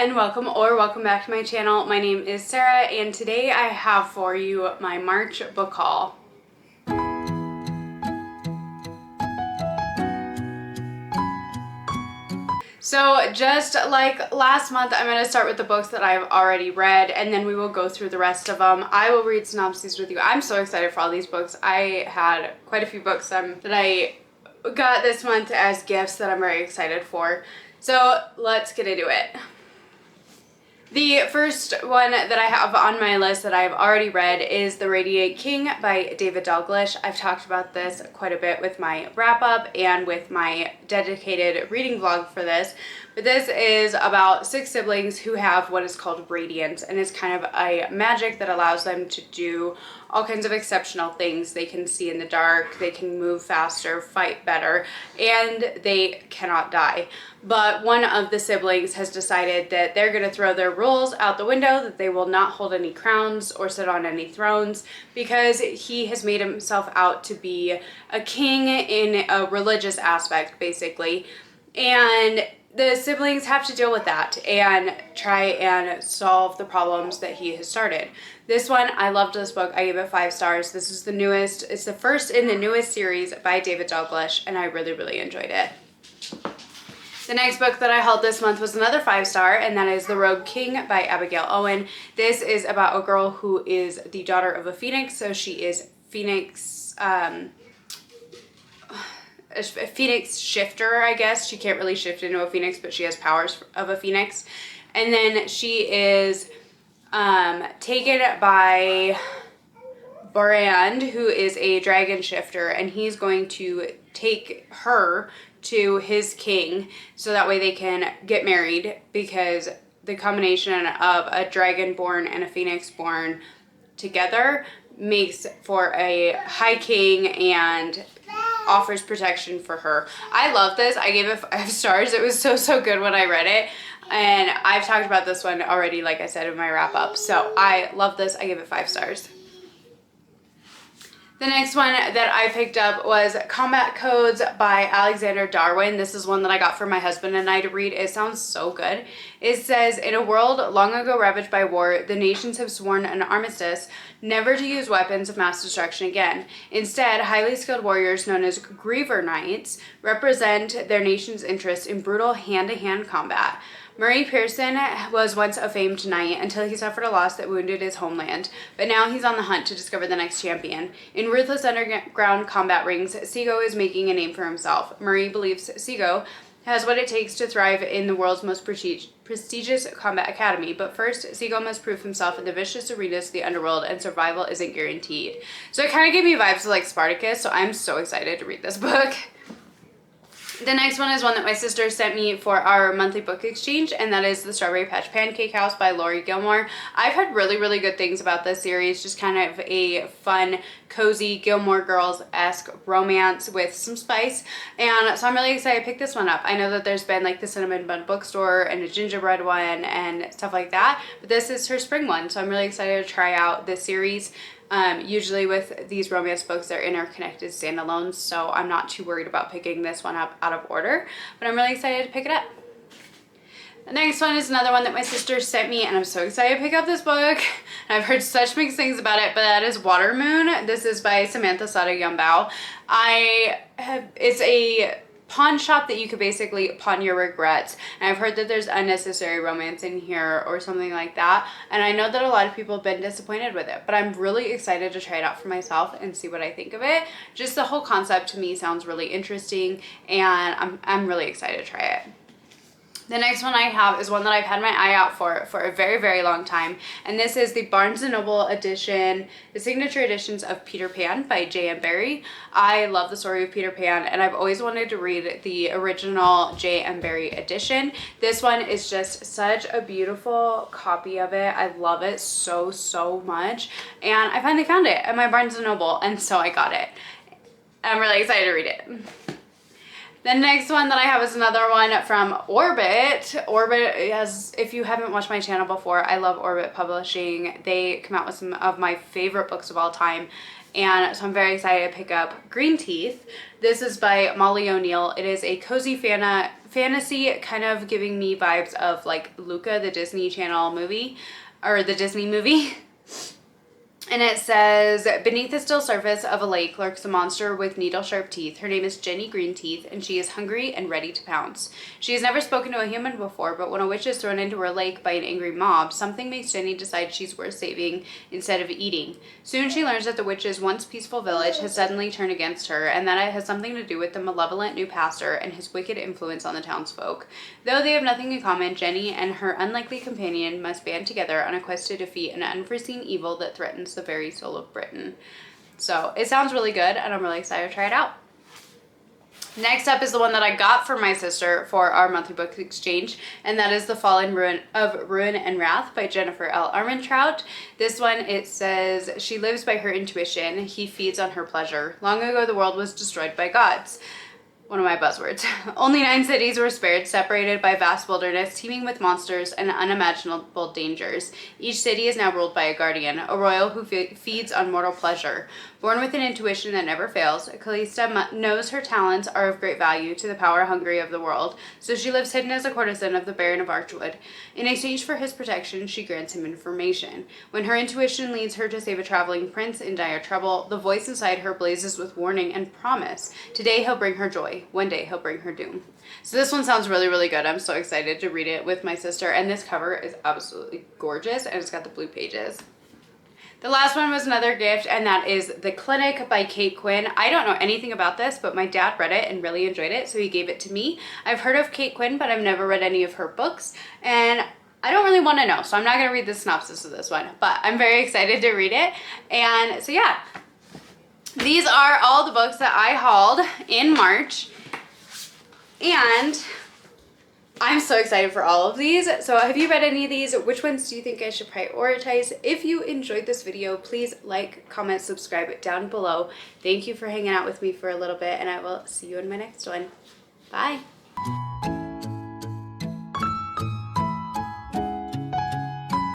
and welcome back to my channel. My name is Sarah and today I have for you my March book haul. So just like last month, I'm going to start with the books that I've already read and then we will go through the rest of them. I will read synopses with you. I'm so excited for all these books. I had quite a few books that I got this month as gifts that I'm very excited for. So let's get into it. The first one that I have on my list that I've already read is The Radiant King by David Dalglish. I've talked about this quite a bit with my wrap-up and with my dedicated reading vlog for this. But this is about 6 siblings who have what is called radiance, and it's kind of a magic that allows them to do all kinds of exceptional things. They can see in the dark, they can move faster, fight better, and they cannot die. But one of the siblings has decided that they're going to throw their rules out the window, that they will not hold any crowns or sit on any thrones because he has made himself out to be a king in a religious aspect, basically. And the siblings have to deal with that and try and solve the problems that he has started. This one, I loved this book. I gave it 5 stars. This is the newest, it's the first in the newest series by David Dalglish, and I really, really enjoyed it. The next book that I held this month was another 5-star, and that is The Rogue King by Abigail Owen. This is about a girl who is the daughter of a phoenix, so she is a phoenix shifter, I guess. She can't really shift into a phoenix, but she has powers of a phoenix. And then she is taken by Brand, who is a dragon shifter, and he's going to take her to his king so that way they can get married, because the combination of a dragon-born and a phoenix-born together makes for a high king and offers protection for her. I love this. I gave it 5 stars. It was so good when I read it, and I've talked about this one already, like I said in my wrap-up. So I love this. I gave it 5 stars. The next one that I picked up was Combat Codes by Alexander Darwin. This is one that I got for my husband and I to read. It sounds so good. It says, in a world long ago ravaged by war, the nations have sworn an armistice never to use weapons of mass destruction again. Instead, highly skilled warriors known as Griever Knights represent their nation's interests in brutal hand-to-hand combat. Murray Pearson was once a famed knight until he suffered a loss that wounded his homeland, but now he's on the hunt to discover the next champion. In ruthless underground combat rings, Seago is making a name for himself. Murray believes Seago has what it takes to thrive in the world's most prestigious combat academy, but first, Seago must prove himself in the vicious arenas of the underworld, and survival isn't guaranteed. So it kind of gave me vibes of like Spartacus, so I'm so excited to read this book. The next one is one that my sister sent me for our monthly book exchange, and that is The Strawberry Patch Pancake House by Laurie Gilmore. I've heard really, really good things about this series, just kind of a fun, cozy Gilmore Girls-esque romance with some spice, and so I'm really excited to pick this one up. I know that there's been like the Cinnamon Bun Bookstore and a gingerbread one and stuff like that, but this is her spring one, so I'm really excited to try out this series. Usually with these romance books, they're interconnected standalones, so I'm not too worried about picking this one up out of order, but I'm really excited to pick it up. The next one is another one that my sister sent me, and I'm so excited to pick up this book. I've heard such mixed things about it, but that is Water Moon. This is by Samantha Sada Yumbao. It's a pawn shop that you could basically pawn your regrets, and I've heard that there's unnecessary romance in here or something like that, and I know that a lot of people have been disappointed with it, but I'm really excited to try it out for myself and see what I think of it. Just the whole concept to me sounds really interesting, and I'm really excited to try it. The next one I have is one that I've had my eye out for a very, very long time, and this is the Barnes & Noble edition, the Signature Editions of Peter Pan by J.M. Barrie. I love the story of Peter Pan, and I've always wanted to read the original J.M. Barrie edition. This one is just such a beautiful copy of it. I love it so much, and I finally found it at my Barnes & Noble, and so I got it. I'm really excited to read it. The next one that I have is another one from Orbit. Orbit has, if you haven't watched my channel before, I love Orbit Publishing. They come out with some of my favorite books of all time. And so I'm very excited to pick up Green Teeth. This is by Molly O'Neill. It is a cozy fantasy, kind of giving me vibes of like Luca, the Disney Channel movie, or the Disney movie. And it says, beneath the still surface of a lake lurks a monster with needle-sharp teeth. Her name is Jenny Greenteeth, and she is hungry and ready to pounce. She has never spoken to a human before, but when a witch is thrown into her lake by an angry mob, something makes Jenny decide she's worth saving instead of eating. Soon she learns that the witch's once peaceful village has suddenly turned against her, and that it has something to do with the malevolent new pastor and his wicked influence on the townsfolk. Though they have nothing in common, Jenny and her unlikely companion must band together on a quest to defeat an unforeseen evil that threatens the very soul of Britain. So it sounds really good, and I'm really excited to try it out. Next up is the one that I got for my sister for our monthly book exchange, and that is The Fall and Ruin of Ruin and Wrath by Jennifer L. Armentrout. This one, it says, she lives by her intuition, he feeds on her pleasure. Long ago the world was destroyed by gods. One of my buzzwords. Only 9 cities were spared, separated by vast wilderness, teeming with monsters and unimaginable dangers. Each city is now ruled by a guardian, a royal who feeds on mortal pleasure. Born with an intuition that never fails, Callista knows her talents are of great value to the power-hungry of the world, so she lives hidden as a courtesan of the Baron of Archwood. In exchange for his protection, she grants him information. When her intuition leads her to save a traveling prince in dire trouble, the voice inside her blazes with warning and promise. Today he'll bring her joy. One day he'll bring her doom. So this one sounds really, really good. I'm so excited to read it with my sister, and this cover is absolutely gorgeous, and it's got the blue pages. The last one was another gift, and that is The Clinic by Kate Quinn. I don't know anything about this, but my dad read it and really enjoyed it, so he gave it to me. I've heard of Kate Quinn, but I've never read any of her books, and I don't really want to know, so I'm not going to read the synopsis of this one, but I'm very excited to read it. And so yeah, these are all the books that I hauled in March, and I'm so excited for all of these. So have you read any of these? Which ones do you think I should prioritize? If you enjoyed this video, please like, comment, subscribe down below. Thank you for hanging out with me for a little bit, and I will see you in my next one. Bye.